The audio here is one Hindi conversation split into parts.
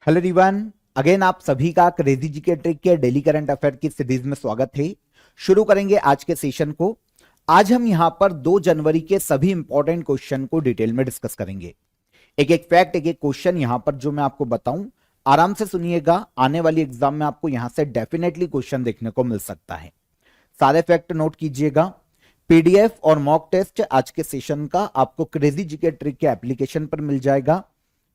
हेलो एवरीवन, अगेन आप सभी का क्रेजी जीके ट्रिक के डेली करंट अफेयर की सीरीज में स्वागत है। शुरू करेंगे आज के सेशन को। आज हम यहां पर 2 जनवरी के सभी इंपॉर्टेंट क्वेश्चन को डिटेल में डिस्कस करेंगे। एक एक फैक्ट, एक एक क्वेश्चन यहां पर जो मैं आपको बताऊं, आराम से सुनिएगा। आने वाली एग्जाम में आपको यहां से डेफिनेटली क्वेश्चन देखने को मिल सकता है। सारे फैक्ट नोट कीजिएगा। पीडीएफ और मॉक टेस्ट आज के सेशन का आपको क्रेजी जीके ट्रिक के एप्लीकेशन पर मिल जाएगा,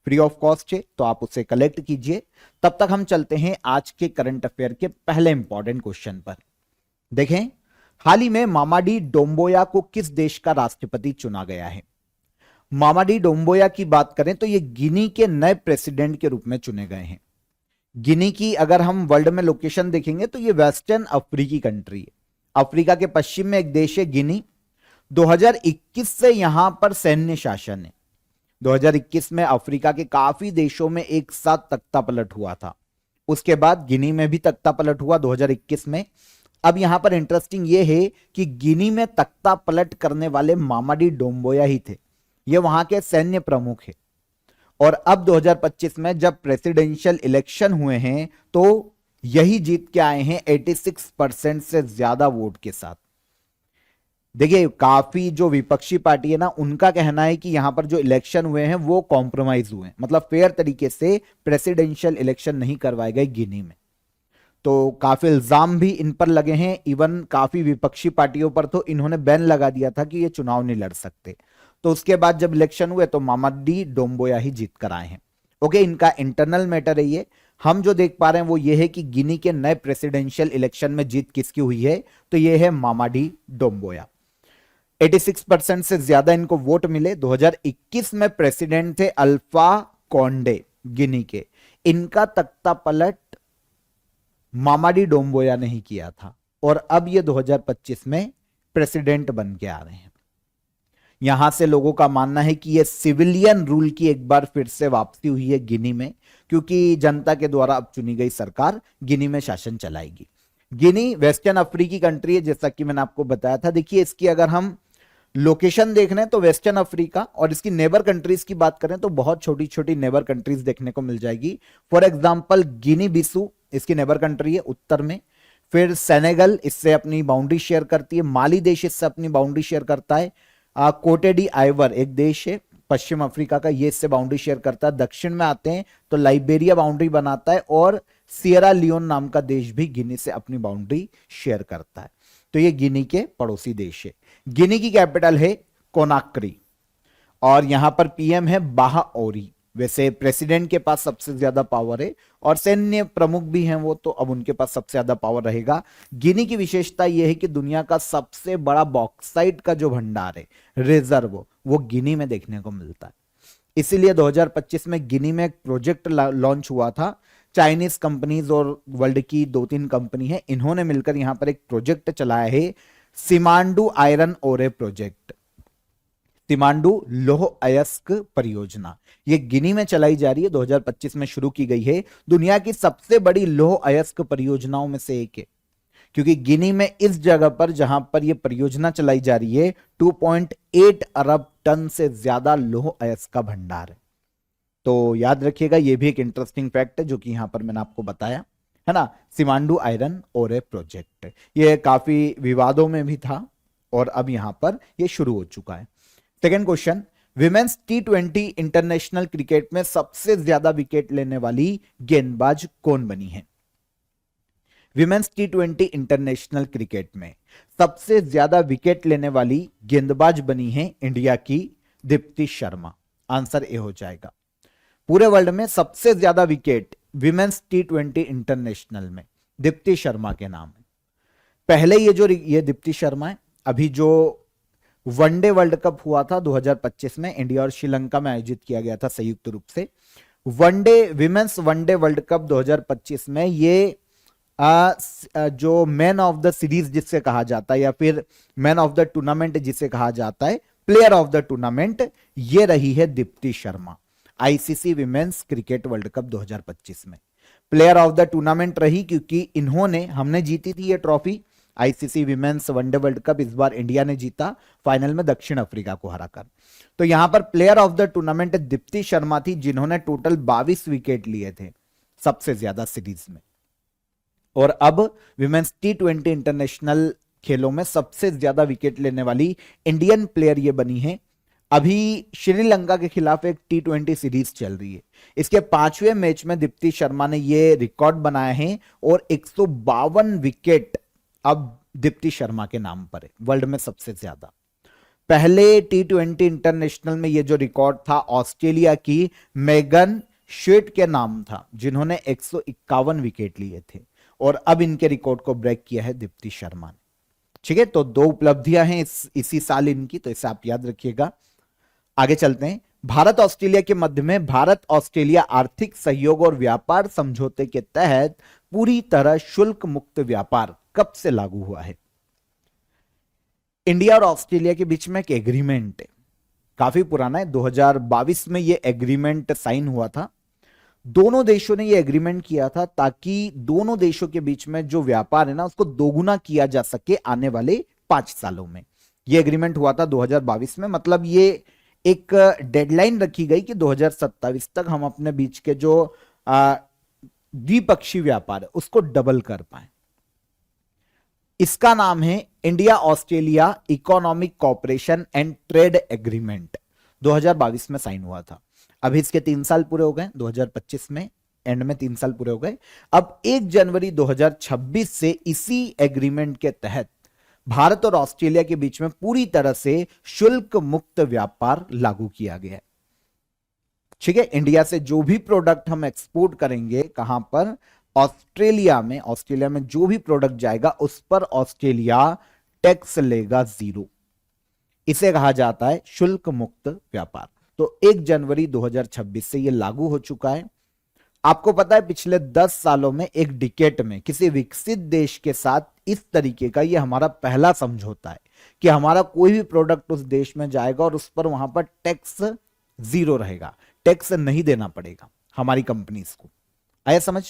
फ्री ऑफ कॉस्ट है, तो आप उसे कलेक्ट कीजिए। तब तक हम चलते हैं आज के करंट अफेयर के पहले इंपॉर्टेंट क्वेश्चन पर। देखें, हाल ही में मामाडी डोम्बोया को किस देश का राष्ट्रपति चुना गया है? मामाडी डोम्बोया की बात करें तो ये गिनी के नए प्रेसिडेंट के रूप में चुने गए हैं। गिनी की अगर हम वर्ल्ड में लोकेशन देखेंगे तो ये वेस्टर्न अफ्रीकी कंट्री है। अफ्रीका के पश्चिम में एक देश है गिनी। 2021 से यहां पर सैन्य शासन है। 2021 में अफ्रीका के काफी देशों में एक साथ तख्ता पलट हुआ था। उसके बाद गिनी में भी तख्ता पलट हुआ 2021 में। अब यहां पर इंटरेस्टिंग यह है कि गिनी में तख्ता पलट करने वाले मामाडी डोम्बोया ही थे। ये वहां के सैन्य प्रमुख है। और अब 2025 में जब प्रेसिडेंशियल इलेक्शन हुए हैं तो यही जीत के आए हैं 86% से ज्यादा वोट के साथ। देखिए, काफी जो विपक्षी पार्टी है ना, उनका कहना है कि यहां पर जो इलेक्शन हुए हैं वो कॉम्प्रोमाइज हुए हैं, मतलब फेयर तरीके से प्रेसिडेंशियल इलेक्शन नहीं करवाए गए गिनी में। तो काफी इल्जाम भी इन पर लगे हैं। इवन काफी विपक्षी पार्टियों पर तो इन्होंने बैन लगा दिया था कि ये चुनाव नहीं लड़ सकते। तो उसके बाद जब इलेक्शन हुए तो मामाडी डोम्बोया ही जीत कर आए हैं। ओके, इनका इंटरनल मैटर है ये। हम जो देख पा रहे हैं वो ये है कि गिनी के नए प्रेसिडेंशियल इलेक्शन में जीत किसकी हुई है, तो ये है मामाडी डोम्बोया। 86% से ज्यादा इनको वोट मिले। 2021 में प्रेसिडेंट थे अल्फा कॉन्डे गिनी के। इनका तख्ता पलट मामाडी डोम्बोया ने ही किया था और अब ये 2025 में प्रेसिडेंट बन के आ रहे हैं। यहां से लोगों का मानना है कि ये सिविलियन रूल की एक बार फिर से वापसी हुई है गिनी में, क्योंकि जनता के द्वारा अब चुनी गई सरकार गिनी में शासन चलाएगी। गिनी वेस्टर्न अफ्रीकी कंट्री है, जैसा कि मैंने आपको बताया था। देखिए, इसकी अगर हम लोकेशन देख रहे हैं तो वेस्टर्न अफ्रीका, और इसकी नेबर कंट्रीज की बात करें तो बहुत छोटी छोटी नेबर कंट्रीज देखने को मिल जाएगी। फॉर एग्जांपल गिनी बिसू इसकी नेबर कंट्री है उत्तर में। फिर सेनेगल इससे अपनी बाउंड्री शेयर करती है। माली देश इससे अपनी बाउंड्री शेयर करता है। कोटे डी आइवर एक देश है पश्चिम अफ्रीका का, ये इससे बाउंड्री शेयर करता है। दक्षिण में आते हैं तो लाइबेरिया बाउंड्री बनाता है और सियरा लियोन नाम का देश भी गिनी से अपनी बाउंड्री शेयर करता है। तो ये गिनी के पड़ोसी देश है। गिनी की कैपिटल है कोनाक्री और यहां पर पीएम है बाहाओरी। वैसे प्रेसिडेंट के पास सबसे ज्यादा पावर है और सैन्य प्रमुख भी हैं वो, तो अब उनके पास सबसे ज्यादा पावर रहेगा। गिनी की विशेषता यह है कि दुनिया का सबसे बड़ा बॉक्साइट का जो भंडार है, रिजर्व, वो गिनी में देखने को मिलता है। इसीलिए 2025 में गिनी में एक प्रोजेक्ट लॉन्च हुआ था। चाइनीज कंपनीज और वर्ल्ड की 2-3 कंपनी है, इन्होंने मिलकर यहां पर एक प्रोजेक्ट चलाया है, सिमांडू आयरन ओरे प्रोजेक्ट। सिमांडू लौह अयस्क परियोजना ये गिनी में चलाई जा रही है, 2025 में शुरू की गई है। दुनिया की सबसे बड़ी लौह अयस्क परियोजनाओं में से एक है, क्योंकि गिनी में इस जगह पर जहां पर यह परियोजना चलाई जा रही है 2.8 अरब टन से ज्यादा लौह अयस्क का भंडार है। तो याद रखिएगा, यह भी एक इंटरेस्टिंग फैक्ट है जो कि यहां पर मैंने आपको बताया है ना। सिमांडू आयरन ओरे प्रोजेक्ट ये काफी विवादों में भी था और अब यहां पर यह शुरू हो चुका है। Second question, women's T20 international cricket में सबसे ज्यादा विकेट लेने वाली गेंदबाज कौन बनी है? विमेंस T20 इंटरनेशनल क्रिकेट में सबसे ज्यादा विकेट लेने वाली गेंदबाज बनी है इंडिया की दीप्ति शर्मा। आंसर ए हो जाएगा। पूरे वर्ल्ड में सबसे ज्यादा विकेट विमेंस T20 इंटरनेशनल में दीप्ति शर्मा के नाम है। पहले ये दीप्ति शर्मा है। अभी जो वनडे वर्ल्ड कप हुआ था 2025 में, इंडिया और श्रीलंका में आयोजित किया गया था संयुक्त रूप से। विमेंस वनडे वर्ल्ड कप 2025 में ये जो मैन ऑफ द सीरीज जिसे कहा जाता है या फिर मैन ऑफ द टूर्नामेंट जिसे कहा जाता है, प्लेयर ऑफ द टूर्नामेंट, ये रही है Deepti Sharma. ICC women's cricket world cup 2025 में प्लेयर ऑफ द टूर्नामेंट रही, क्योंकि इन्होंने, हमने जीती थी ये trophy ICC women's one day world cup. इस बार इंडिया ने जीता फाइनल में दक्षिण अफ्रीका को हराकर। तो यहां पर player of the tournament Deepti Sharma थी, जिन्होंने टोटल 22 विकेट लिए थे। सबसे ज्यादा सीरीज में। और अब विमेंस T20 इंटरनेशनल खेलों में सबसे ज्यादा विकेट लेने वाली इंडियन प्लेयर ये बनी है। अभी श्रीलंका के खिलाफ एक T20 सीरीज चल रही है, इसके 5वें मैच में दीप्ति शर्मा ने ये रिकॉर्ड बनाया है और 152 विकेट अब दीप्ति शर्मा के नाम पर है, वर्ल्ड में सबसे ज्यादा। पहले T20 इंटरनेशनल में ये जो रिकॉर्ड था ऑस्ट्रेलिया की मेगन शेट के नाम था, जिन्होंने 151 विकेट लिए थे, और अब इनके रिकॉर्ड को ब्रेक किया है दीप्ति शर्मा ने। ठीक है, तो 2 उपलब्धियां हैं इसी साल इनकी, तो इसे आप याद रखिएगा। आगे चलते हैं। भारत ऑस्ट्रेलिया के मध्य में भारत ऑस्ट्रेलिया आर्थिक सहयोग और व्यापार समझौते के तहत पूरी तरह शुल्क मुक्त व्यापार कब से लागू हुआ है? इंडिया और ऑस्ट्रेलिया के बीच में एक एग्रीमेंट है, काफी पुराना है, 2022 में यह एग्रीमेंट साइन हुआ था। दोनों देशों ने यह एग्रीमेंट किया था ताकि दोनों देशों के बीच में जो व्यापार है ना, उसको दोगुना किया जा सके आने वाले 5 सालों में। यह एग्रीमेंट हुआ था 2022 में, मतलब ये एक डेडलाइन रखी गई कि 2027 तक हम अपने बीच के जो द्विपक्षीय व्यापार है उसको डबल कर पाए। इसका नाम है India Australia economic cooperation and trade agreement, 2022 में साइन हुआ था। अभी इसके 3 साल पूरे हो गए, 2025 में एंड में 3 साल पूरे हो गए। अब 1 जनवरी 2026 से इसी एग्रीमेंट के तहत भारत और ऑस्ट्रेलिया के बीच में पूरी तरह से शुल्क मुक्त व्यापार लागू किया गया है। ठीक है, इंडिया से जो भी प्रोडक्ट हम एक्सपोर्ट करेंगे, कहां पर? ऑस्ट्रेलिया में। ऑस्ट्रेलिया में जो भी प्रोडक्ट जाएगा उस पर ऑस्ट्रेलिया टैक्स लेगा 0। इसे कहा जाता है शुल्क मुक्त व्यापार। तो 1 जनवरी 2026 से यह लागू हो चुका है। आपको पता है पिछले 10 सालों में, एक डिकेड में, किसी विकसित देश के साथ इस तरीके का यह हमारा पहला समझौता है कि हमारा कोई भी प्रोडक्ट उस देश में जाएगा और उस पर वहां पर टैक्स 0 रहेगा, टैक्स नहीं देना पड़ेगा हमारी कंपनीज को। आया समझ?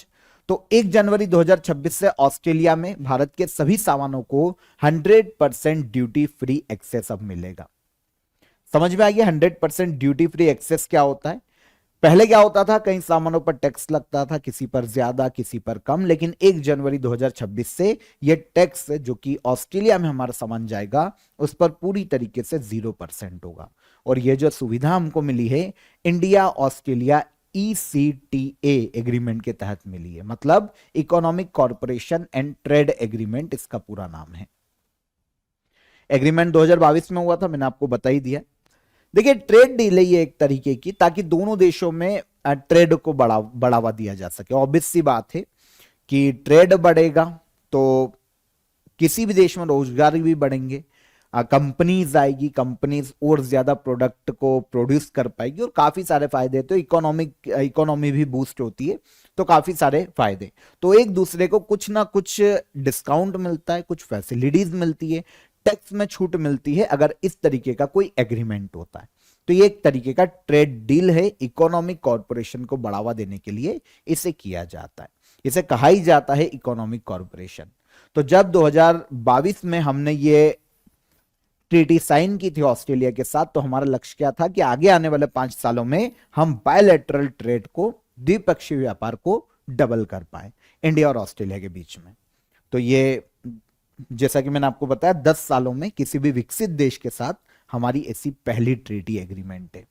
तो 1 जनवरी 2026 से ऑस्ट्रेलिया में भारत के सभी सामानों को 100% ड्यूटी फ्री एक्सेस अब मिलेगा। समझ में आ गया 100% ड्यूटी फ्री एक्सेस क्या होता है? पहले क्या होता था, कई सामानों पर टैक्स लगता था, किसी पर ज्यादा किसी पर कम, लेकिन 1 जनवरी 2026 से यह टैक्स जो कि ऑस्ट्रेलिया में हमारा सामान जाएगा उस पर पूरी तरीके से 0% होगा। और यह जो सुविधा हमको मिली है इंडिया ऑस्ट्रेलिया ECTA एग्रीमेंट के तहत मिली है, मतलब economic corporation and trade agreement इसका पूरा नाम है। एग्रीमेंट 2022 में हुआ था, मैंने आपको बता ही दिया। देखिए, ट्रेड डील है ये एक तरीके की, ताकि दोनों देशों में ट्रेड को बढ़ावा दिया जा सके। ऑब्वियस सी बात है कि ट्रेड बढ़ेगा तो किसी भी देश में रोजगार भी बढ़ेंगे, कंपनीज आएगी, कंपनीज और ज्यादा प्रोडक्ट को प्रोड्यूस कर पाएगी और काफी सारे फायदे। तो इकोनॉमी भी बूस्ट होती है, तो काफी सारे फायदे। तो एक दूसरे को कुछ ना कुछ डिस्काउंट मिलता है, कुछ फैसिलिटीज मिलती है, टैक्स में छूट मिलती है अगर इस तरीके का कोई एग्रीमेंट होता है। तो ये एक तरीके का ट्रेड डील है, इकोनॉमिक कॉर्पोरेशन को बढ़ावा देने के लिए इसे किया जाता है, इसे कहा ही जाता है इकोनॉमिक कॉर्पोरेशन। तो जब 2022 में हमने ये ट्रीटी साइन की थी ऑस्ट्रेलिया के साथ, तो हमारा लक्ष्य क्या था कि आगे आने वाले 5 सालों में हम बायलैटरल ट्रेड को, द्विपक्षीय व्यापार को डबल कर पाए इंडिया और ऑस्ट्रेलिया के बीच में। तो ये जैसा कि मैंने आपको बताया 10 सालों में किसी भी विकसित देश के साथ हमारी ऐसी पहली ट्रीटी एग्रीमेंट है।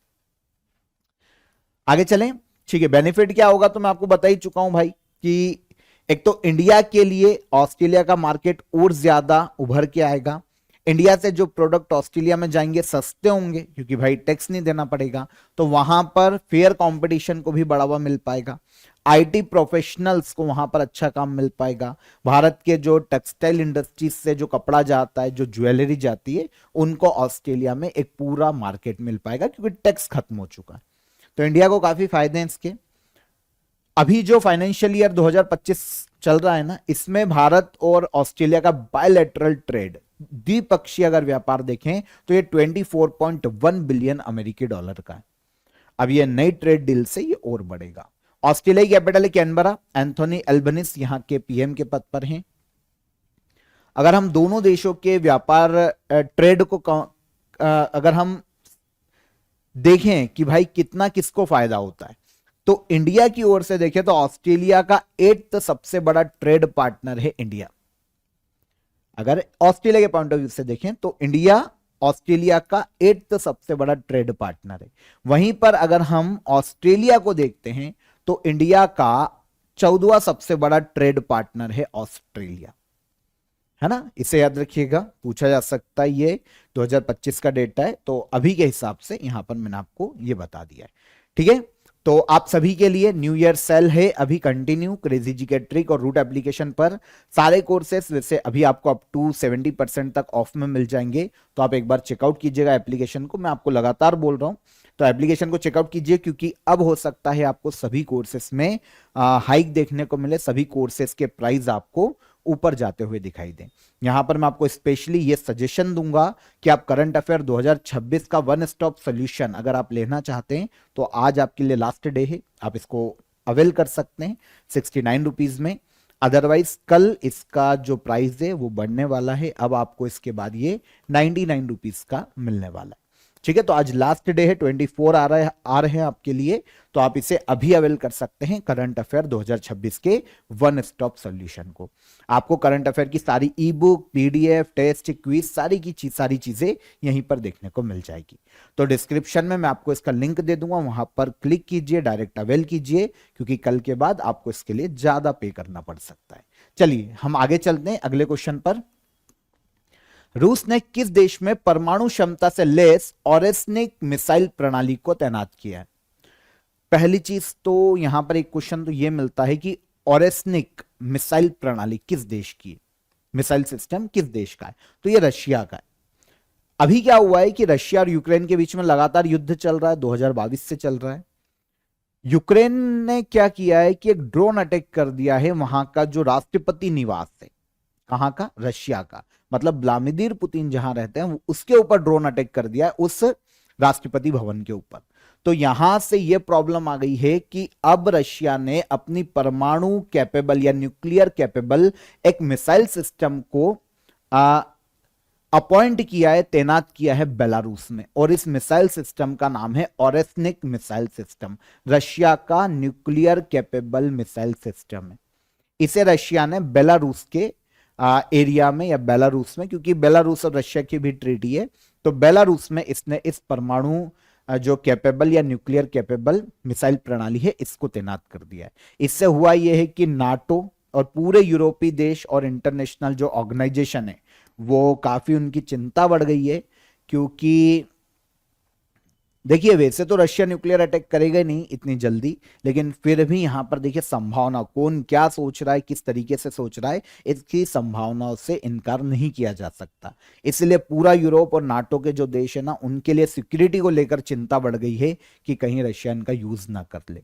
आगे चलें। ठीक है, बेनिफिट क्या होगा तो मैं आपको बता ही चुका हूं भाई कि एक तो इंडिया के लिए ऑस्ट्रेलिया का मार्केट और ज्यादा उभर के आएगा। इंडिया से जो प्रोडक्ट ऑस्ट्रेलिया में जाएंगे सस्ते होंगे क्योंकि भाई टैक्स नहीं देना पड़ेगा, तो वहां पर फेयर कंपटीशन को भी बढ़ावा मिल पाएगा। आईटी प्रोफेशनल्स को वहां पर अच्छा काम मिल पाएगा। भारत के जो टेक्सटाइल इंडस्ट्रीज से जो कपड़ा जाता है, जो ज्वेलरी जाती है, उनको ऑस्ट्रेलिया में एक पूरा मार्केट मिल पाएगा क्योंकि टैक्स खत्म हो चुका है। तो इंडिया को काफी फायदे हैं इसके। अभी जो फाइनेंशियल ईयर 2025 चल रहा है ना, इसमें भारत और ऑस्ट्रेलिया का बायलैटरल ट्रेड, द्विपक्षीय अगर व्यापार देखें तो ये 24.1 बिलियन अमेरिकी डॉलर का है। अब ये नई ट्रेड डील से ये और बढ़ेगा। ऑस्ट्रेलिया की कैपिटल है कैनबरा, एंथोनी एल्बनीज यहां के पीएम के पद पर हैं। अगर हम दोनों देशों के व्यापार ट्रेड को अगर हम देखें कि भाई कितना किसको फायदा होता है, तो इंडिया की ओर से देखें तो ऑस्ट्रेलिया का 8th सबसे बड़ा ट्रेड पार्टनर है इंडिया। अगर ऑस्ट्रेलिया के पॉइंट ऑफ व्यू से देखें तो इंडिया ऑस्ट्रेलिया का 8th सबसे बड़ा ट्रेड पार्टनर है। वहीं पर अगर हम ऑस्ट्रेलिया को देखते हैं तो इंडिया का 14वां सबसे बड़ा ट्रेड पार्टनर है ऑस्ट्रेलिया, है ना। इसे याद रखिएगा, पूछा जा सकता है। ये 2025 का डेटा है, तो अभी के हिसाब से यहां पर मैंने आपको ये बता दिया है, ठीक है। तो आप सभी के लिए न्यू ईयर सेल है अभी कंटिन्यू, क्रेजी जीके ट्रिक और रूट एप्लीकेशन पर सारे कोर्सेस वैसे अभी आपको अप टू 70% तक ऑफ में मिल जाएंगे। तो आप एक बार चेकआउट कीजिएगा एप्लीकेशन को, मैं आपको लगातार बोल रहा हूं, तो एप्लीकेशन को चेकआउट कीजिए, क्योंकि अब हो सकता है आपको सभी कोर्सेस में हाइक देखने को मिले, सभी कोर्सेस के प्राइस आपको ऊपर जाते हुए दिखाई दें। यहां पर मैं आपको स्पेशली ये सजेशन दूंगा कि आप करंट अफेयर 2026 का वन स्टॉप सॉल्यूशन अगर आप लेना चाहते हैं तो आज आपके लिए लास्ट डे है, आप इसको अवेल कर सकते हैं 69 रुपीज में। अदरवाइज कल इसका जो प्राइस है वो बढ़ने वाला है, अब आपको इसके बाद ये 99 रुपीज का मिलने वाला है, ठीक है। तो आज लास्ट डे है, 24 आ रहे हैं आपके लिए, तो आप इसे अभी अवेल कर सकते हैं करंट अफेयर 2026 के वन स्टॉप सॉल्यूशन को। आपको करंट अफेयर की सारी e book, PDF, test, quiz सारी चीजें यहीं पर देखने को मिल जाएगी। तो डिस्क्रिप्शन में मैं आपको इसका लिंक दे दूंगा, वहां पर क्लिक कीजिए, डायरेक्ट अवेल कीजिए, क्योंकि कल के बाद आपको इसके लिए ज्यादा पे करना पड़ सकता है। चलिए हम आगे चलते हैं अगले क्वेश्चन पर। रूस ने किस देश में परमाणु क्षमता से लेस ऑरेस्निक मिसाइल प्रणाली को तैनात किया है? पहली चीज तो यहां पर एक क्वेश्चन तो यह मिलता है कि ऑरेस्निक मिसाइल प्रणाली किस देश की है, मिसाइल सिस्टम किस देश का है? तो यह रशिया का है। अभी क्या हुआ है कि रशिया और यूक्रेन के बीच में लगातार युद्ध चल रहा है, 2022 से चल रहा है। यूक्रेन ने क्या किया है कि एक ड्रोन अटैक कर दिया है वहां का जो राष्ट्रपति निवास है, कहां का? रशिया का, मतलब व्लादिमीर पुतिन जहां रहते हैं उसके ऊपर ड्रोन अटैक कर दिया है, उस राष्ट्रपति भवन के ऊपर। तो यहां से यह प्रॉब्लम आ गई है कि अब रशिया ने अपनी परमाणु कैपेबल या न्यूक्लियर कैपेबल एक मिसाइल सिस्टम को अपॉइंट किया है, तैनात किया है बेलारूस में, और इस मिसाइल सिस्टम का नाम है ऑरेस्निक मिसाइल सिस्टम। रशिया का न्यूक्लियर कैपेबल मिसाइल सिस्टम है। इसे रशिया ने बेलारूस के एरिया में या बेलारूस में, क्योंकि बेलारूस और रशिया की भी ट्रीटी है, तो बेलारूस में इसने इस परमाणु जो कैपेबल या न्यूक्लियर कैपेबल मिसाइल प्रणाली है इसको तैनात कर दिया है। इससे हुआ यह है कि नाटो और पूरे यूरोपीय देश और इंटरनेशनल जो ऑर्गेनाइजेशन है वो काफी उनकी चिंता बढ़ गई है, क्योंकि देखिए वैसे तो रशिया न्यूक्लियर अटैक करेगा नहीं इतनी जल्दी, लेकिन फिर भी यहां पर देखिए संभावना, कौन क्या सोच रहा है, किस तरीके से सोच रहा है, इसकी संभावनाओं से इनकार नहीं किया जा सकता। इसलिए पूरा यूरोप और नाटो के जो देश है ना, उनके लिए सिक्योरिटी को लेकर चिंता बढ़ गई है कि कहीं रशिया इनका यूज ना कर ले,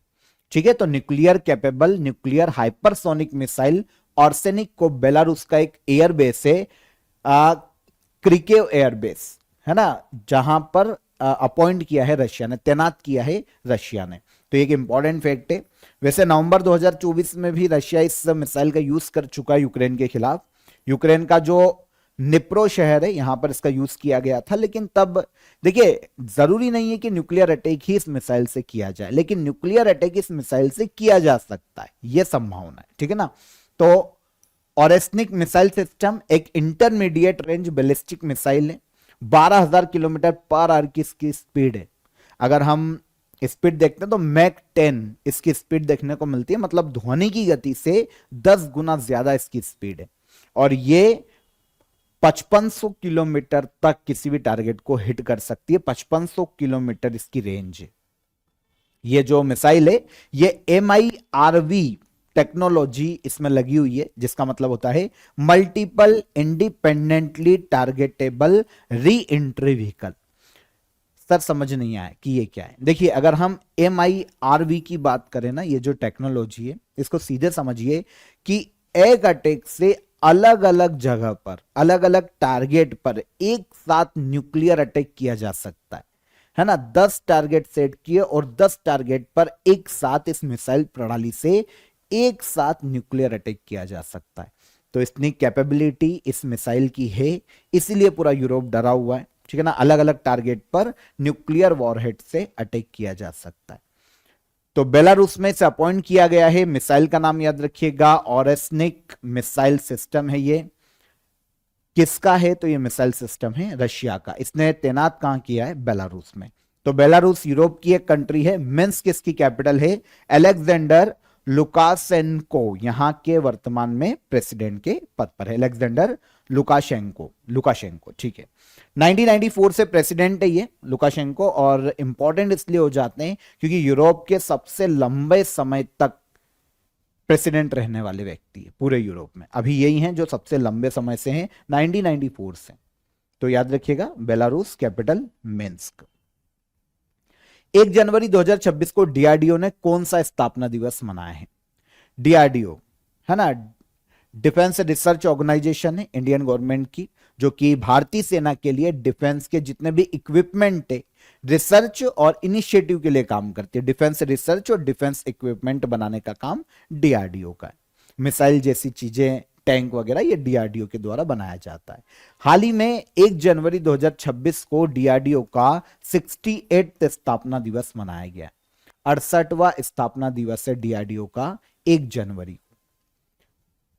ठीक है। तो nuclear capable nuclear hypersonic missile arsenic को बेलारूस का एक एयरबेस है, क्रिकेव एयरबेस है ना, जहां पर अपॉइंट किया है रशिया ने, तैनात किया है रशिया ने। तो एक इंपॉर्टेंट फैक्ट है। वैसे नवंबर 2024 में भी रशिया इस मिसाइल का यूज कर चुका है यूक्रेन के खिलाफ। यूक्रेन का जो निप्रो शहर है यहां पर इसका यूज किया गया था, लेकिन तब देखिए जरूरी नहीं है कि न्यूक्लियर अटैक ही इस मिसाइल से किया जाए, लेकिन न्यूक्लियर अटैक इस मिसाइल से किया जा सकता है, यह संभावना है, ठीक है ना। तो ऑरेस्निक मिसाइल सिस्टम एक इंटरमीडिएट रेंज बैलिस्टिक मिसाइल है, 12,000 किलोमीटर पर आवर की इसकी स्पीड है। अगर हम स्पीड देखते हैं तो मैक 10 इसकी स्पीड देखने को मिलती है, मतलब ध्वनि की गति से 10 गुना ज्यादा इसकी स्पीड है, और ये 5500 किलोमीटर तक किसी भी टारगेट को हिट कर सकती है। 5500 किलोमीटर इसकी रेंज है। ये जो मिसाइल है ये MIRV टेक्नोलॉजी इसमें लगी हुई है, जिसका मतलब होता है multiple independently targetable re entry vehicle. Sir समझ नहीं आया कि ये क्या है? देखिए अगर हम MIRV की बात करें ना, ये जो टेक्नोलॉजी है इसको सीधे समझिए कि एक अटैक से अलग अलग जगह पर अलग अलग टारगेट पर एक साथ न्यूक्लियर अटैक किया जा सकता है ना। 10 टारगेट सेट किए और 10 टारगेट पर एक साथ इस मिसाइल प्रणाली से एक साथ न्यूक्लियर अटैक किया जा सकता है। तो इतनी कैपेबिलिटी इस मिसाइल की है, इसीलिए पूरा यूरोप डरा हुआ है, ठीक है ना। अलग अलग टारगेट पर न्यूक्लियर वॉरहेड से अटैक किया जा सकता है। तो बेलारूस में इसे अपॉइंट किया गया है। मिसाइल का नाम याद रखिएगा, ऑरेस्निक मिसाइल सिस्टम है। ये किसका है? तो ये मिसाइल सिस्टम है रशिया का। इसने तैनात कहां किया है? बेलारूस में। तो बेलारूस यूरोप की एक कंट्री है। मिन्स्क किसकी कैपिटल है? अलेक्जेंडर लुकाशेंको यहां के वर्तमान में प्रेसिडेंट के पद पर है। अलेक्जेंडर लुकाशेंको, ठीक है। 1994 से प्रेसिडेंट है ये लुकाशेंको, और इंपॉर्टेंट इसलिए हो जाते हैं क्योंकि यूरोप के सबसे लंबे समय तक प्रेसिडेंट रहने वाले व्यक्ति है पूरे यूरोप में। अभी यही हैं जो सबसे लंबे समय से हैं, 1994 से। तो याद रखिएगा, बेलारूस कैपिटल मिन्स्क। 1 जनवरी 2026 को डीआरडीओ ने कौन सा स्थापना दिवस मनाया है? डीआरडीओ है ना, डिफेंस रिसर्च ऑर्गेनाइजेशन है इंडियन गवर्नमेंट की, जो कि भारतीय सेना के लिए डिफेंस के जितने भी इक्विपमेंट है, रिसर्च और इनिशिएटिव के लिए काम करती है। डिफेंस रिसर्च और डिफेंस इक्विपमेंट बनाने का काम डीआरडीओ का है। मिसाइल जैसी चीजें, टैंक वगैरह, ये डीआरडीओ के द्वारा बनाया जाता है। हाल ही में 1 जनवरी 2026 को डीआरडीओ का 68वां स्थापना दिवस मनाया गया। 68वां स्थापना दिवस है डीआरडीओ का 1 जनवरी।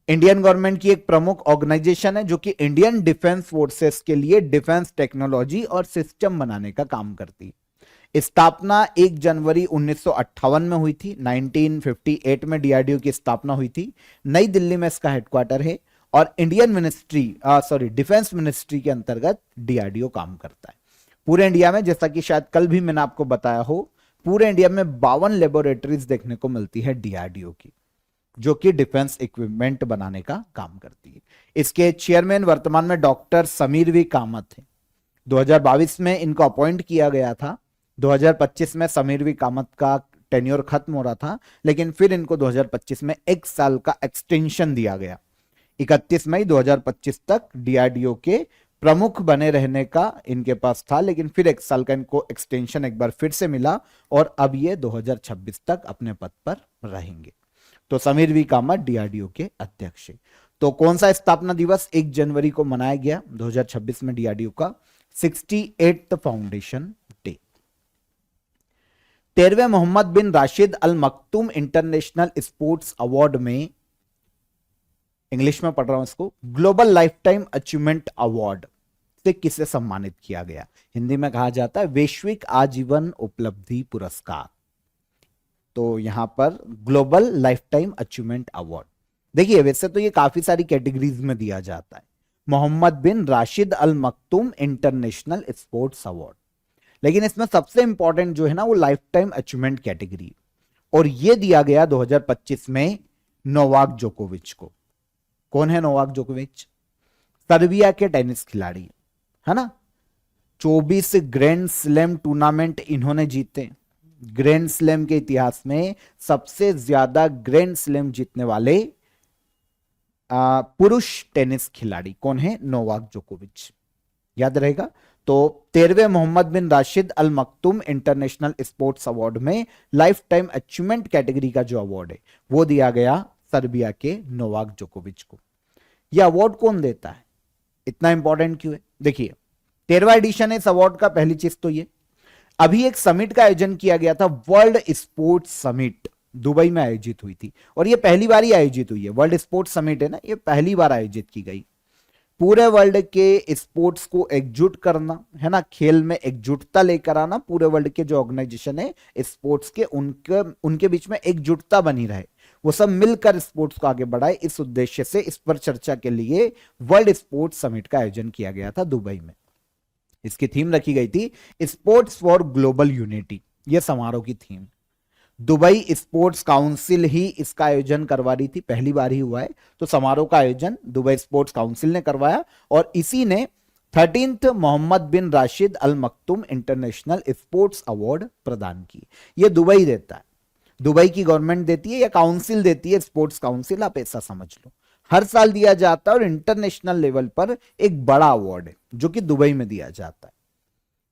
इंडियन गवर्नमेंट की एक प्रमुख ऑर्गेनाइजेशन है जो कि इंडियन डिफेंस फोर्सेस के लिए डिफेंस टेक्नोलॉजी और सिस्टम बनाने का काम करती है। स्थापना 1 जनवरी 1958 में हुई थी। 1958 में डीआरडीओ की स्थापना हुई थी। नई दिल्ली में इसका हेडक्वार्टर है, और इंडियन डिफेंस मिनिस्ट्री के अंतर्गत डीआरडीओ काम करता है। पूरे इंडिया में, जैसा कि शायद कल भी मैंने आपको बताया हो, पूरे इंडिया में 52 लेबोरेटरीज देखने को मिलती है डीआरडीओ की, जो कि डिफेंस इक्विपमेंट बनाने का काम करती है। इसके चेयरमैन वर्तमान में डॉक्टर समीर वी कामत है। 2022 में इनको अपॉइंट किया गया था। 2025 में समीर वी कामत का टेन्योर खत्म हो रहा था, लेकिन फिर इनको 2025 में 1 साल का एक्सटेंशन दिया गया। 31 मई 2025 तक डीआरडीओ के प्रमुख बने रहने का इनके पास था, लेकिन फिर 1 साल का इनको एक्सटेंशन एक बार फिर से मिला, और अब ये 2026 तक अपने पद पर रहेंगे। तो समीर वी कामत डीआरडीओ के अध्यक्ष है। तो कौन सा स्थापना दिवस 1 जनवरी को मनाया गया 2026 में डीआरडीओ का? 68th foundation day. 13वें Mohammed bin Rashid Al Maktoum international sports award में, इंग्लिश में पढ़ रहा हूं इसको, global lifetime achievement award से किसे सम्मानित किया गया? हिंदी में कहा जाता है वैश्विक आजीवन उपलब्धि पुरस्कार। तो यहां पर global lifetime achievement award, देखिए वैसे तो ये काफी सारी कैटेगरीज में दिया जाता है। Mohammad bin Rashid Al Maktoum international sports award, लेकिन इसमें सबसे इंपॉर्टेंट जो है ना, वो लाइफ टाइम अचीवमेंट कैटेगरी, और ये दिया गया 2025 में नोवाक जोकोविच को। कौन है नोवाक जोकोविच? सर्बिया के टेनिस खिलाड़ी है ना। 24 ग्रैंड स्लैम टूर्नामेंट इन्होंने जीते। ग्रैंड स्लैम के इतिहास में सबसे ज्यादा ग्रैंड स्लैम जीतने वाले पुरुष टेनिस खिलाड़ी कौन है? नोवाक जोकोविच, याद रहेगा। तो 13वें Mohammed bin Rashid Al Maktoum international sports award में लाइफ टाइम अचीवमेंट कैटेगरी का जो अवार्ड है वो दिया गया सर्बिया के नोवाक जोकोविच को। यह अवार्ड कौन देता है? इतना इंपॉर्टेंट क्यों है? देखिए 13वां एडिशन है इस अवार्ड का। पहली चीज तो ये, अभी एक समिट का आयोजन किया गया था, वर्ल्ड स्पोर्ट्स समिट दुबई में आयोजित हुई थी, और ये पहली बार ही आयोजित हुई है। वर्ल्ड स्पोर्ट्स समिट है ना, ये पहली बार आयोजित की गई। पूरे वर्ल्ड के स्पोर्ट्स को एकजुट करना है ना, खेल में एकजुटता लेकर आना, पूरे वर्ल्ड के जो ऑर्गेनाइजेशन है स्पोर्ट्स के, उनके बीच में एकजुटता बनी रहे, वो सब मिलकर स्पोर्ट्स को आगे बढ़ाए, इस उद्देश्य से इस पर चर्चा के लिए वर्ल्ड स्पोर्ट्स समिट का आयोजन किया गया था दुबई में। इसकी थीम रखी गई थी स्पोर्ट्स फॉर ग्लोबल यूनिटी, यह समारोह की थीम। दुबई स्पोर्ट्स काउंसिल ही इसका आयोजन करवा रही थी, पहली बार ही हुआ है। तो समारोह का आयोजन दुबई स्पोर्ट्स काउंसिल ने करवाया, और इसी ने 13th Mohammad bin Rashid Al Maktoum international sports award प्रदान की। यह दुबई देता है, दुबई की गवर्नमेंट देती है या काउंसिल देती है, स्पोर्ट्स काउंसिल, आप ऐसा समझ लो। हर साल दिया जाता है, और इंटरनेशनल लेवल पर एक बड़ा अवार्ड है जो कि दुबई में दिया जाता है।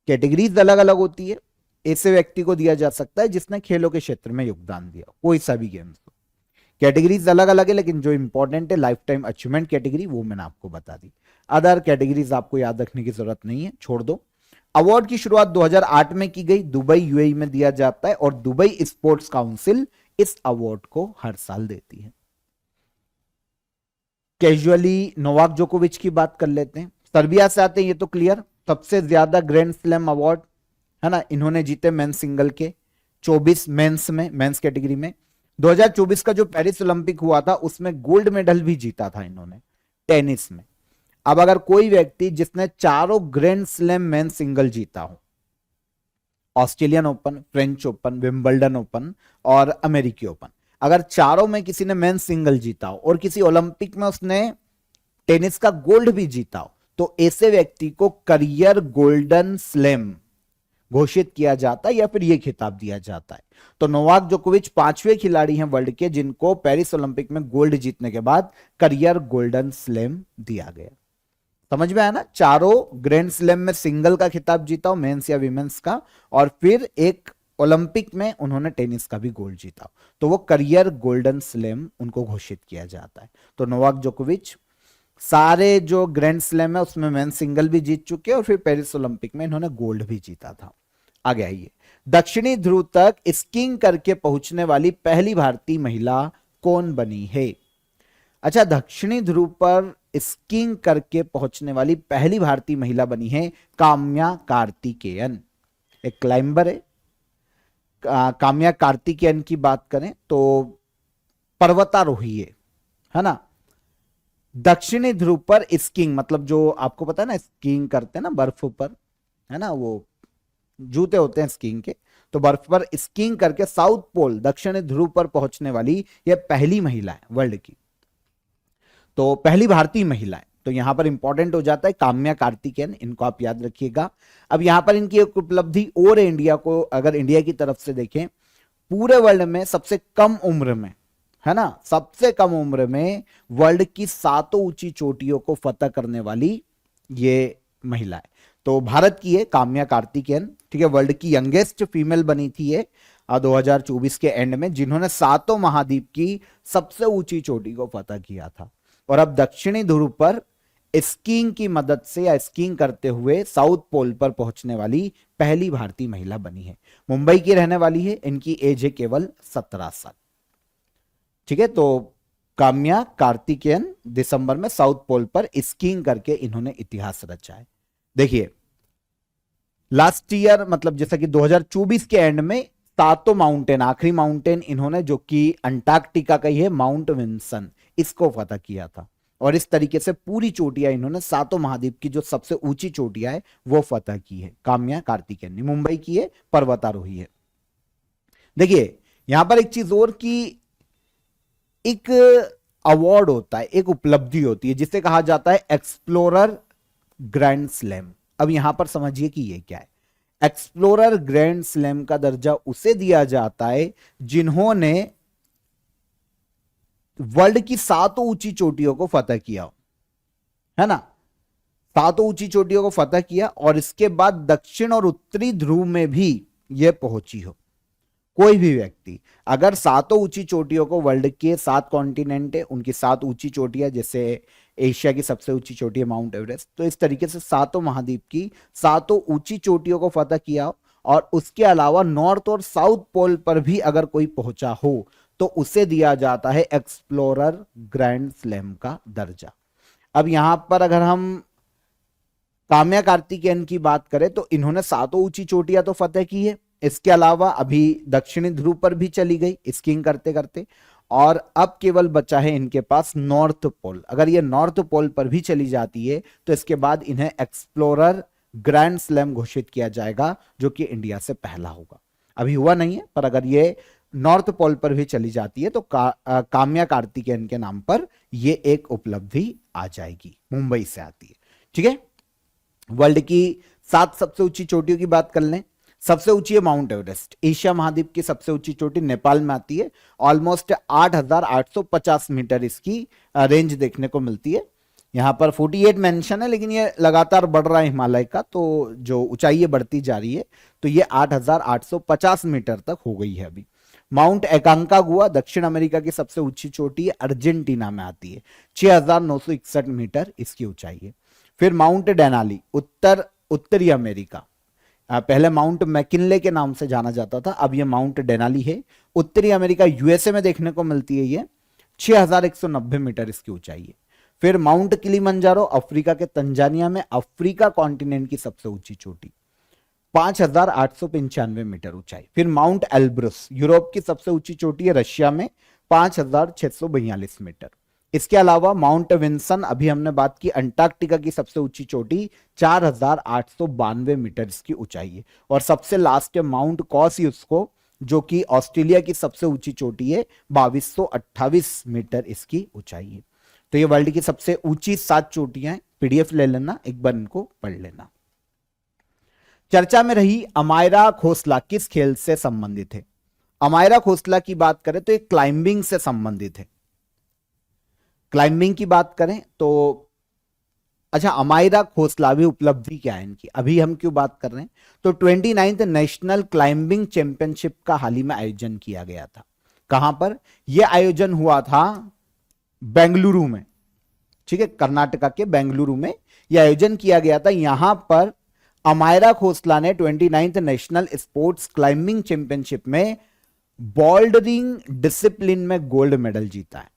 कैटेगरीज अलग अलग होती है। ऐसे व्यक्ति को दिया जा सकता है जिसने खेलों के क्षेत्र में योगदान दिया, कोई सा भी गेम्स। कैटेगरीज अलग अलग है, लेकिन जो इंपॉर्टेंट है लाइफ टाइम अचीवमेंट कैटेगरी, वो मैंने आपको बता दी। अदर कैटेगरीज आपको याद रखने की जरूरत नहीं है, छोड़ दो। अवार्ड की शुरुआत 2008 में की गई, दुबई यूएई में दिया जाता है और दुबई स्पोर्ट्स काउंसिल इस अवार्ड को हर साल देती है। कैजुअली नोवाक जोकोविच की बात कर लेते हैं, सर्बिया से आते हैं, ये तो क्लियर। सबसे ज्यादा ग्रैंड स्लैम अवार्ड है ना, इन्होंने जीते मेंस सिंगल के 24 मेंस में, मेंस कैटेगरी में। 2024 का जो पेरिस ओलंपिक हुआ था उसमें गोल्ड मेडल भी जीता था इन्होंने टेनिस में। अब अगर कोई व्यक्ति जिसने चारों ग्रैंड स्लैम मेन सिंगल जीता हो, Australian open, French open, Wimbledon open और अमेरिकी ओपन, अगर चारों में किसी ने मेन सिंगल जीता हो और किसी ओलंपिक में उसने टेनिस का गोल्ड भी जीता हो, तो ऐसे व्यक्ति को करियर गोल्डन स्लैम घोषित किया जाता है या फिर यह खिताब दिया जाता है। तो नोवाक जोकोविच 5वें खिलाड़ी हैं वर्ल्ड के जिनको पेरिस ओलंपिक में गोल्ड जीतने के बाद करियर गोल्डन स्लैम दिया गया। समझ में आया ना, चारों ग्रैंड स्लैम में सिंगल का खिताब जीता हो, मेंस या विमेंस का, और फिर एक ओलंपिक में उन्होंने टेनिस का भी गोल्ड जीता, तो वो करियर गोल्डन स्लैम उनको घोषित किया जाता है। तो नोवाक जोकोविच सारे जो ग्रैंड स्लैम है उसमें मेन सिंगल भी जीत चुके और फिर पेरिस ओलंपिक में इन्होंने गोल्ड भी जीता था। आगे आइए, दक्षिणी ध्रुव तक स्कीइंग करके पहुंचने वाली पहली भारतीय महिला कौन बनी है? अच्छा, दक्षिणी ध्रुव पर स्कीइंग करके पहुंचने वाली पहली भारतीय महिला बनी है काम्या कार्तिकेयन। एक क्लाइंबर है। काम्या कार्तिकेयन की बात करें तो पर्वतारोही है ना। दक्षिणी ध्रुव पर स्कीइंग मतलब जो आपको पता है ना, स्कीइंग करते हैं ना बर्फ पर, है ना, वो जूते होते हैं स्कीइंग के, तो बर्फ पर स्कीइंग करके साउथ पोल दक्षिणी ध्रुव पर पहुंचने वाली यह पहली महिला है वर्ल्ड की, तो पहली भारतीय महिला है। तो यहां पर इंपॉर्टेंट हो जाता है काम्या कार्तिकेयन, इनको आप याद रखिएगा। अब यहां पर इनकी एक उपलब्धि और इंडिया को, अगर इंडिया की तरफ से देखें, पूरे वर्ल्ड में सबसे कम उम्र में, है ना, सबसे कम उम्र में वर्ल्ड की 7 ऊंची चोटियों को फतह करने वाली ये महिला है। तो भारत की है काम्या कार्तिकेयन, ठीक है, वर्ल्ड की यंगेस्ट फीमेल बनी थी ये 2024 के एंड में, जिन्होंने 7 महाद्वीप की सबसे ऊंची चोटी को फतह किया था। और अब दक्षिणी ध्रुव पर स्कीइंग की मदद से या स्कीइंग करते हुए साउथ पोल पर पहुंचने वाली पहली भारतीय महिला बनी है। मुंबई की रहने वाली है, इनकी एज है केवल 17 साल। ठीक है, तो काम्या कार्तिकेयन दिसंबर में साउथ पोल पर स्कीइंग करके इन्होंने इतिहास रचा है। देखिए, लास्ट ईयर मतलब जैसा कि 2024 के एंड में 7 माउंटेन, आखिरी माउंटेन इन्होंने, जो कि अंटार्कटिका का ही है, माउंट विंसन, इसको फतह किया था। और इस तरीके से पूरी चोटियां इन्होंने 7 महाद्वीप की जो सबसे ऊंची चोटियां है वो फतह की है। काम्या कार्तिकेयन ने मुंबई की है, पर्वतारोही है। देखिए यहां पर एक चीज और की, एक अवार्ड होता है, एक उपलब्धि होती है जिसे कहा जाता है एक्सप्लोरर ग्रैंड स्लैम। अब यहां पर समझिए कि ये क्या है। एक्सप्लोरर ग्रैंड स्लैम का दर्जा उसे दिया जाता है जिन्होंने वर्ल्ड की 7 ऊंची चोटियों को फतह किया, है ना, 7 ऊंची चोटियों को फतह किया और इसके बाद दक्षिण और उत्तरी ध्रुव में भी यह पहुंची हो। कोई भी व्यक्ति अगर 7 ऊंची चोटियों को, वर्ल्ड के 7 कॉन्टिनेंट है उनकी 7 ऊंची चोटियां, जैसे एशिया की सबसे ऊंची चोटी है माउंट एवरेस्ट, तो इस तरीके से 7 महाद्वीप की 7 ऊंची चोटियों को फतह किया और उसके अलावा नॉर्थ और साउथ पोल पर भी अगर कोई पहुंचा हो तो उसे दिया जाता है एक्सप्लोरर ग्रैंड स्लैम का दर्जा। अब यहां पर अगर हम काम्या कार्तिकेयन की बात करें तो इन्होंने 7 ऊंची चोटियां तो फतह की है, इसके अलावा अभी दक्षिणी ध्रुव पर भी चली गई स्कीइंग करते करते, और अब केवल बचा है इनके पास नॉर्थ पोल। अगर ये नॉर्थ पोल पर भी चली जाती है तो इसके बाद इन्हें एक्सप्लोरर ग्रैंड स्लैम घोषित किया जाएगा, जो कि इंडिया से पहला होगा। अभी हुआ नहीं है, पर अगर ये नॉर्थ पोल पर भी चली जाती है तो काम्या कार्तिकेयन के नाम पर ये एक उपलब्धि आ जाएगी। मुंबई से आती है। ठीक है, वर्ल्ड की 7 सबसे ऊंची चोटियों की बात कर लें। सबसे ऊंची है माउंट एवरेस्ट, एशिया महाद्वीप की सबसे ऊंची चोटी नेपाल में आती है। ऑलमोस्ट 8,850 मीटर इसकी रेंज देखने को मिलती है। यहां पर 48 मेंशन है, लेकिन ये लगातार बढ़ रहा है हिमालय का, तो जो ऊंचाई है बढ़ती जा रही है, तो ये 8,850 मीटर तक हो गई है अभी। माउंट एकांकागुआ दक्षिण अमेरिका की सबसे ऊंची चोटी है, अर्जेंटीना में आती है, 6,961 मीटर इसकी ऊंचाई है। फिर माउंट डेनाली उत्तरी अमेरिका, पहले माउंट मैकिनले के नाम से जाना जाता था, अब ये माउंट डेनाली है। उत्तरी अमेरिका यूएसए में देखने को मिलती है, ये 6190 मीटर इसकी ऊंचाई है। फिर माउंट किलिमंजारो अफ्रीका के तंजानिया में, अफ्रीका कॉन्टिनेंट की सबसे ऊंची चोटी, 5895 मीटर ऊंचाई। फिर माउंट एल्ब्रुस यूरोप की सबसे ऊंची चोटी है, रशिया में 5642 मीटर। इसके अलावा माउंट विंसन, अभी हमने बात की अंटार्कटिका की सबसे ऊंची चोटी, 4892 मीटर इसकी ऊंचाई है। और सबसे लास्ट है माउंट कॉसियुस्को, जो कि ऑस्ट्रेलिया की सबसे ऊंची चोटी है, 2228 मीटर इसकी ऊंचाई है। तो ये वर्ल्ड की सबसे ऊंची 7 चोटियां हैं। पीडीएफ ले लेना, एक बार इनको पढ़ लेना। चर्चा में रही अमायरा खोसला किस खेल से संबंधित है? अमायरा खोसला की बात करें तो ये क्लाइंबिंग से संबंधित है। क्लाइंबिंग की बात करें तो अच्छा, अमायरा खोसला भी उपलब्धि क्या है इनकी, अभी हम क्यों बात कर रहे हैं? तो 29th नेशनल क्लाइंबिंग चैंपियनशिप का हाल ही में आयोजन किया गया था। कहां पर? यह आयोजन हुआ था बेंगलुरु में, ठीक है, कर्नाटका के बेंगलुरु में यह आयोजन किया गया था। यहां पर अमायरा खोसला ने 29th national sports climbing championship में बोल्डरिंग डिसिप्लिन में गोल्ड मेडल जीता है।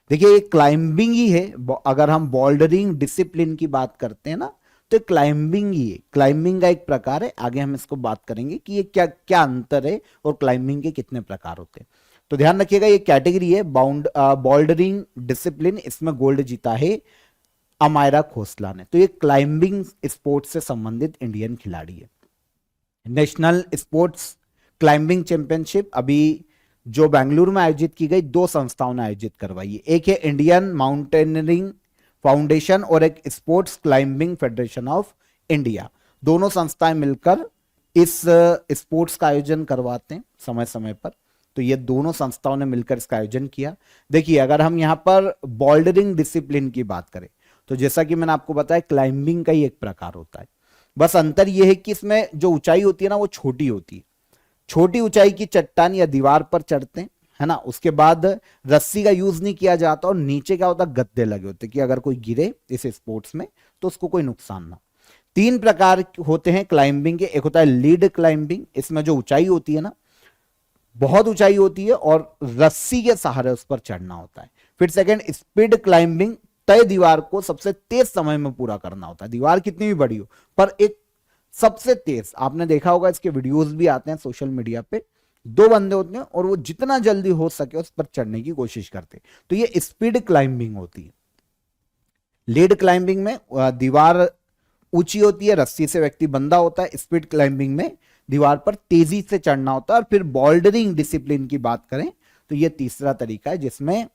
देखिए ये क्लाइंबिंग ही है, अगर हम बोल्डरिंग डिसिप्लिन की बात करते हैं ना, तो क्लाइंबिंग ही है, क्लाइंबिंग का एक प्रकार है। आगे हम इसको बात करेंगे कि ये क्या क्या अंतर है और क्लाइंबिंग के कितने प्रकार होते हैं। तो ध्यान रखिएगा, ये कैटेगरी है बोल्डरिंग डिसिप्लिन, इसमें गोल्ड जीता है अमायरा खोसला ने। तो ये क्लाइंबिंग स्पोर्ट्स से संबंधित इंडियन खिलाड़ी है। नेशनल स्पोर्ट्स क्लाइंबिंग चैंपियनशिप अभी जो बेंगलुरु में आयोजित की गई, 2 संस्थाओं ने आयोजित करवाई है। एक है इंडियन माउंटेनियरिंग फाउंडेशन और एक sports climbing federation of India. दोनों संस्थाएं मिलकर इस स्पोर्ट्स का आयोजन करवाते हैं समय समय पर। तो ये दोनों संस्थाओं ने मिलकर इसका आयोजन किया। देखिए अगर हम यहां पर बोल्डरिंग डिसिप्लिन की बात करें तो जैसा कि मैंने आपको बताया क्लाइंबिंग का ही एक प्रकार होता है, बस अंतर यह है कि इसमें जो ऊंचाई होती है ना वो छोटी होती है। छोटी ऊंचाई की चट्टान या दीवार पर चढ़ते हैं, है ना, उसके बाद रस्सी का यूज नहीं किया जाता और नीचे क्या होता, गद्दे लगे होते कि अगर कोई गिरे इस स्पोर्ट्स में तो उसको कोई नुकसान ना। 3 प्रकार होते हैं क्लाइंबिंग के। एक होता है लीड क्लाइंबिंग, इसमें जो ऊंचाई होती है ना, बहुत ऊंचाई होती है और रस्सी के सहारे उस पर चढ़ना होता है। फिर सेकंड स्पीड क्लाइंबिंग, तय दीवार को सबसे तेज समय में पूरा करना होता है। दीवार कितनी भी बड़ी हो पर एक सबसे तेज, आपने देखा होगा इसके वीडियोस भी आते हैं सोशल मीडिया पे, 2 बंदे होते हैं और वो जितना जल्दी हो सके उस पर चढ़ने की कोशिश करते हैं। तो ये स्पीड क्लाइंबिंग होती है। लीड क्लाइंबिंग में दीवार ऊंची होती है, रस्सी से व्यक्ति बंधा होता है। स्पीड क्लाइंबिंग में दीवार पर तेजी से चढ़ना होता है। और फिर बोल्डरिंग डिसिप्लिन की बात करें तो यह तीसरा तरीका है जिसमें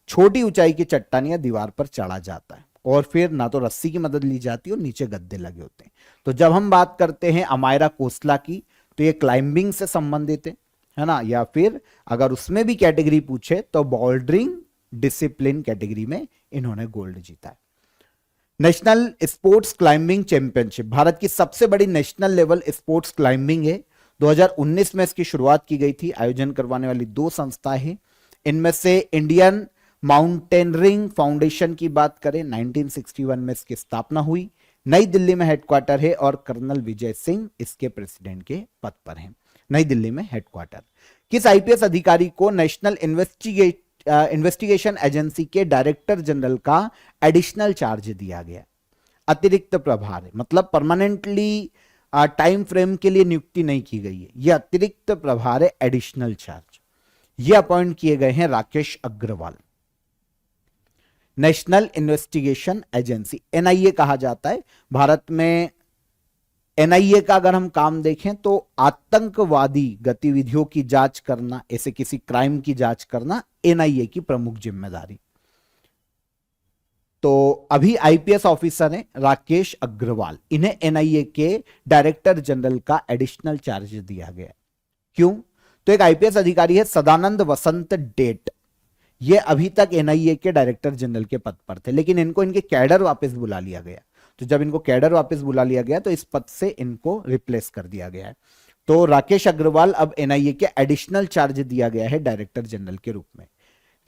छोटी ऊंचाई की चट्टान या दीवार पर चढ़ा जाता है और फिर ना तो रस्सी की मदद ली जाती है और नीचे गद्दे लगे होते हैं। तो जब हम बात करते हैं अमायरा खोसला की तो ये क्लाइंबिंग से संबंधित है ना, या फिर अगर उसमें भी कैटेगरी पूछे तो बोल्डरिंग डिसिप्लिन कैटेगरी में इन्होंने गोल्ड जीता है। National sports climbing championship Bharat की सबसे बड़ी नेशनल लेवल स्पोर्ट्स क्लाइंबिंग है। 2019 में इसकी शुरुआत की गई थी। आयोजन करवाने वाली 2 संस्थाएं हैं। इनमें से इंडियन माउंटेनरिंग फाउंडेशन की बात करें 1961 में इसकी स्थापना हुई। नई दिल्ली में हेडक्वार्टर है और कर्नल विजय सिंह इसके प्रेसिडेंट के पद पर हैं। नई दिल्ली में हेडक्वार्टर। किस आईपीएस अधिकारी को नेशनल इन्वेस्टिगेशन एजेंसी के डायरेक्टर जनरल का एडिशनल चार्ज दिया गया? अतिरिक्त प्रभार है, मतलब परमानेंटली टाइम फ्रेम के लिए नियुक्ति नहीं की गई है, यह अतिरिक्त प्रभार है, एडिशनल चार्ज। ये अपॉइंट किए गए हैं Rakesh Agarwal. National investigation agency NIA कहा जाता है। भारत में एनआईए का अगर हम काम देखें तो आतंकवादी गतिविधियों की जांच करना, ऐसे किसी क्राइम की जांच करना एनआईए की प्रमुख जिम्मेदारी। तो अभी आईपीएस ऑफिसर हैं राकेश अग्रवाल, इन्हें एनआईए के डायरेक्टर जनरल का एडिशनल चार्ज दिया गया। क्यों? तो एक आईपीएस अधिकारी है सदानंद वसंत डेट, ये अभी तक एनआईए के डायरेक्टर जनरल के पद पर थे, लेकिन इनको इनके कैडर वापस बुला लिया गया। तो जब इनको कैडर वापस बुला लिया गया तो इस पद से इनको रिप्लेस कर दिया गया है। तो राकेश अग्रवाल अब एनआईए के एडिशनल चार्ज दिया गया है डायरेक्टर जनरल के रूप में।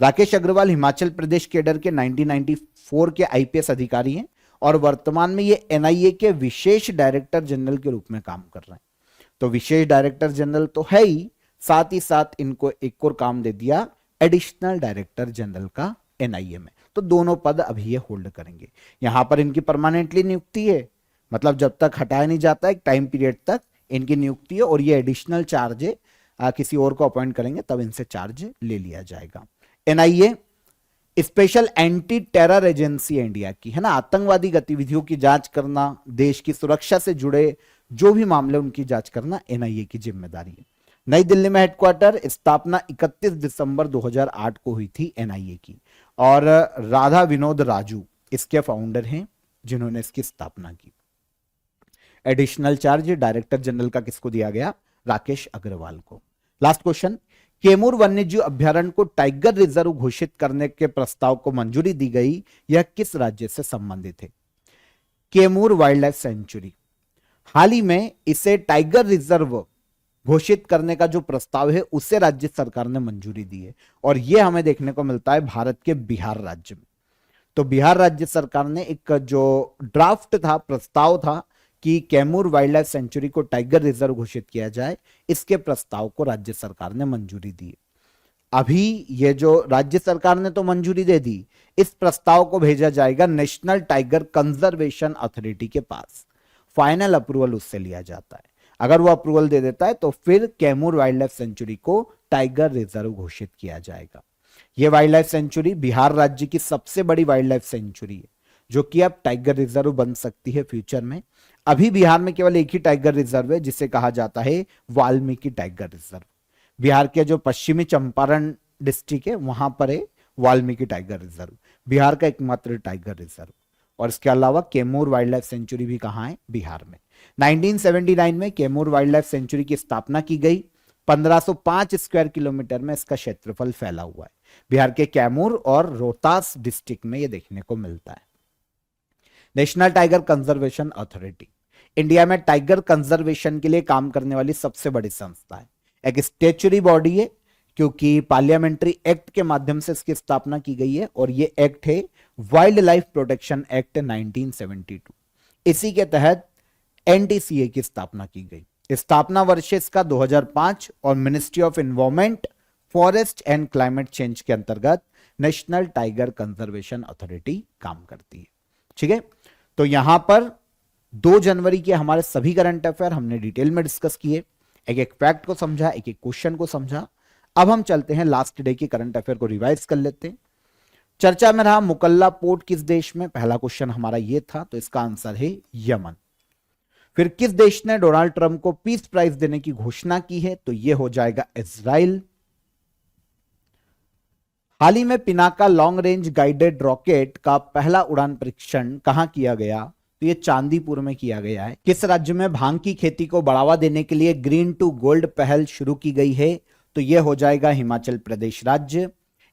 राकेश अग्रवाल हिमाचल प्रदेश कैडर के 1994 के आईपीएस अधिकारी हैं और वर्तमान में ये एनआईए के विशेष डायरेक्टर जनरल के रूप में काम कर रहे हैं। तो विशेष डायरेक्टर जनरल तो है ही साथ इनको एक और काम दे दिया, एडिशनल डायरेक्टर जनरल का एनआईए में। तो दोनों पद अभी ये होल्ड करेंगे। यहां पर इनकी परमानेंटली नियुक्ति है, मतलब जब तक हटाया नहीं जाता एक टाइम पीरियड तक इनकी नियुक्ति है, और ये एडिशनल चार्ज है, किसी और को अपॉइंट करेंगे तब इनसे चार्ज ले लिया जाएगा। NIA special anti terror agency है इंडिया की, है ना। आतंकवादी गतिविधियों की जांच करना, देश की सुरक्षा से जुड़े जो भी मामले उनकी जांच करना एनआईए की जिम्मेदारी है। नई दिल्ली में हेडक्वार्टर, स्थापना 31 दिसंबर 2008 को हुई थी एनआईए की, और राधा विनोद राजू इसके फाउंडर हैं जिन्होंने इसकी स्थापना की। एडिशनल चार्ज डायरेक्टर जनरल का किसको दिया गया? राकेश अग्रवाल को। लास्ट क्वेश्चन, कैमूर वन्यजीव अभ्यारण्य को टाइगर रिजर्व घोषित करने के प्रस्ताव को मंजूरी दी गई, यह किस राज्य से संबंधित है? कैमूर वाइल्ड लाइफ सेंचुरी, हाल ही में इसे टाइगर रिजर्व घोषित करने का जो प्रस्ताव है उसे राज्य सरकार ने मंजूरी दी है, और यह हमें देखने को मिलता है भारत के बिहार राज्य में। तो बिहार राज्य सरकार ने एक जो ड्राफ्ट था, प्रस्ताव था कि कैमूर वाइल्ड लाइफ सेंचुरी को टाइगर रिजर्व घोषित किया जाए, इसके प्रस्ताव को राज्य सरकार ने मंजूरी दी। अभी ये जो राज्य सरकार ने तो मंजूरी दे दी, इस प्रस्ताव को भेजा जाएगा नेशनल टाइगर कंजर्वेशन अथॉरिटी के पास, फाइनल अप्रूवल उससे लिया जाता है। अगर वो अप्रूवल दे देता है तो फिर कैमूर वाइल्ड लाइफ सेंचुरी को टाइगर रिजर्व घोषित किया जाएगा। यह वाइल्ड लाइफ सेंचुरी बिहार राज्य की सबसे बड़ी वाइल्ड लाइफ सेंचुरी है, जो कि अब टाइगर रिजर्व बन सकती है फ्यूचर में। अभी बिहार में केवल एक ही टाइगर रिजर्व है, जिसे कहा जाता है वाल्मीकि टाइगर रिजर्व। बिहार के जो पश्चिमी चंपारण डिस्ट्रिक्ट है वहां पर है वाल्मीकि टाइगर रिजर्व, बिहार का एकमात्र टाइगर रिजर्व। और इसके अलावा कैमूर वाइल्ड लाइफ सेंचुरी भी कहां है? बिहार में। 1979 में कैमूर वाइल्ड लाइफ सेंचुरी की स्थापना की गई। 1505 स्क्वायर किलोमीटर में इसका क्षेत्रफल फैला हुआ है। बिहार के कैमूर और रोहतास डिस्ट्रिक्ट में यह देखने को मिलता है। National tiger conservation authority India में टाइगर कंजर्वेशन के लिए काम करने वाली सबसे बड़ी संस्था है। एक स्टेचुरी बॉडी है, क्योंकि पार्लियामेंट्री एक्ट के माध्यम से इसकी स्थापना की गई है, और ये एक्ट है वाइल्ड लाइफ प्रोटेक्शन एक्ट 1972। इसी के तहत एनटीसीए की स्थापना की गई। स्थापना वर्ष इसका 2005, और ministry of environment, forest and climate change के अंतर्गत नेशनल टाइगर कंजर्वेशन अथॉरिटी काम करती है। ठीक है, तो यहां पर 2 जनवरी के हमारे सभी करंट अफेयर हमने डिटेल में डिस्कस किए, एक एक फैक्ट को समझा, एक एक क्वेश्चन को समझा। अब हम चलते हैं लास्ट डे के करंट अफेयर को रिवाइज कर लेते हैं। चर्चा में रहा मुकल्ला पोर्ट किस देश में? पहला क्वेश्चन हमारा ये था, तो इसका आंसर है यमन। फिर किस देश ने डोनाल्ड ट्रंप को पीस प्राइज देने की घोषणा की है? तो यह हो जाएगा इजराइल। हाल ही में Pinaka long range guided rocket का पहला उड़ान परीक्षण कहां किया गया? तो ये चांदीपुर में किया गया है। किस राज्य में भांग की खेती को बढ़ावा देने के लिए ग्रीन टू गोल्ड पहल शुरू की गई है? तो यह हो जाएगा हिमाचल प्रदेश राज्य।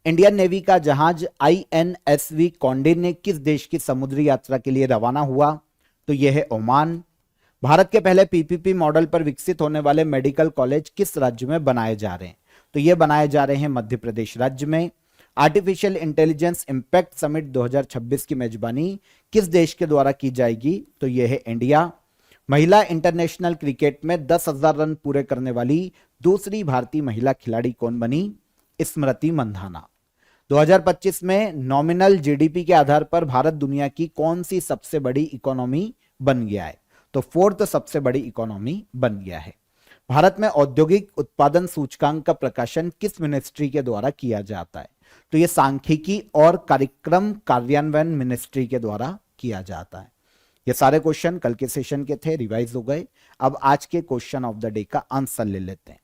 इंडियन नेवी का जहाज INSV कॉन्डेन किस देश की समुद्री यात्रा के लिए रवाना हुआ? तो यह है ओमान। भारत के पहले PPP मॉडल पर विकसित होने वाले मेडिकल कॉलेज किस राज्य में बनाए जा रहे हैं? तो यह बनाए जा रहे हैं मध्य प्रदेश राज्य में। आर्टिफिशियल इंटेलिजेंस इंपैक्ट समिट 2026 की मेजबानी किस देश के द्वारा की जाएगी? तो यह है इंडिया। महिला इंटरनेशनल क्रिकेट में 10,000 रन पूरे करने वाली दूसरी भारतीय महिला खिलाड़ी कौन बनी? स्मृति मंधाना। 2025 में नॉमिनल GDP के आधार पर भारत दुनिया की कौन सी सबसे बड़ी इकोनॉमी बन गया है? तो 4th सबसे बड़ी इकोनॉमी बन गया है। भारत में औद्योगिक उत्पादन सूचकांक का प्रकाशन किस मिनिस्ट्री के द्वारा किया जाता है? तो यह सांख्यिकी और कार्यक्रम कार्यान्वयन मिनिस्ट्री के द्वारा किया जाता है। ये सारे क्वेश्चन कल के सेशन के थे, रिवाइज हो गए। अब आज के क्वेश्चन ऑफ द डे का आंसर ले लेते हैं।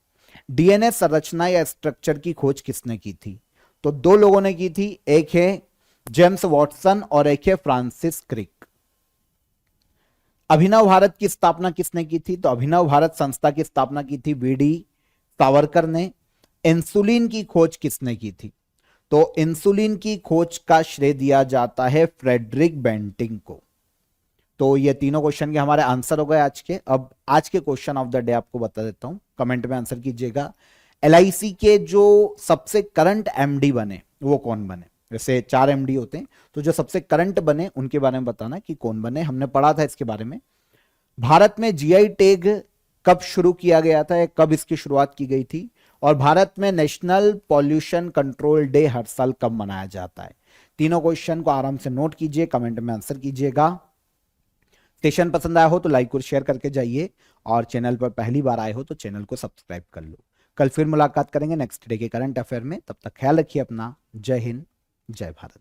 DNA संरचना या स्ट्रक्चर की खोज किसने की थी? तो 2 लोगों ने की थी, एक है जेम्स वॉटसन और एक है फ्रांसिस क्रिक। अभिनव भारत की स्थापना किसने की थी? तो अभिनव भारत संस्था की स्थापना की थी VD सावरकर ने। इंसुलिन की खोज किसने की थी? तो इंसुलिन की खोज का श्रेय दिया जाता है फ्रेडरिक बेंटिंग को। तो ये तीनों क्वेश्चन के हमारे आंसर हो गए आज के। अब आज के क्वेश्चन ऑफ द डे आपको बता देता हूं, कमेंट में आंसर कीजिएगा। LIC के जो सबसे करंट MD बने वो कौन बने? जैसे 4 एमडी होते हैं, तो जो सबसे करंट बने उनके बारे में बताना कि कौन बने, हमने पढ़ा था इसके बारे में। भारत में जीआई टैग कब शुरू किया गया था, कब इसकी शुरुआत की गई थी, और भारत में नेशनल पॉल्यूशन कंट्रोल डे हर साल कब मनाया जाता है। तीनों क्वेश्चन को आराम से नोट कीजिए, कमेंट में आंसर कीजिएगा। सेशन पसंद आया हो तो लाइक और शेयर करके जाइए, और चैनल पर पहली बार आए हो तो चैनल को सब्सक्राइब कर लो। कल फिर मुलाकात करेंगे नेक्स्ट डे के करंट अफेयर में, तब तक ख्याल रखिए अपना। जय हिंद, जय भारत।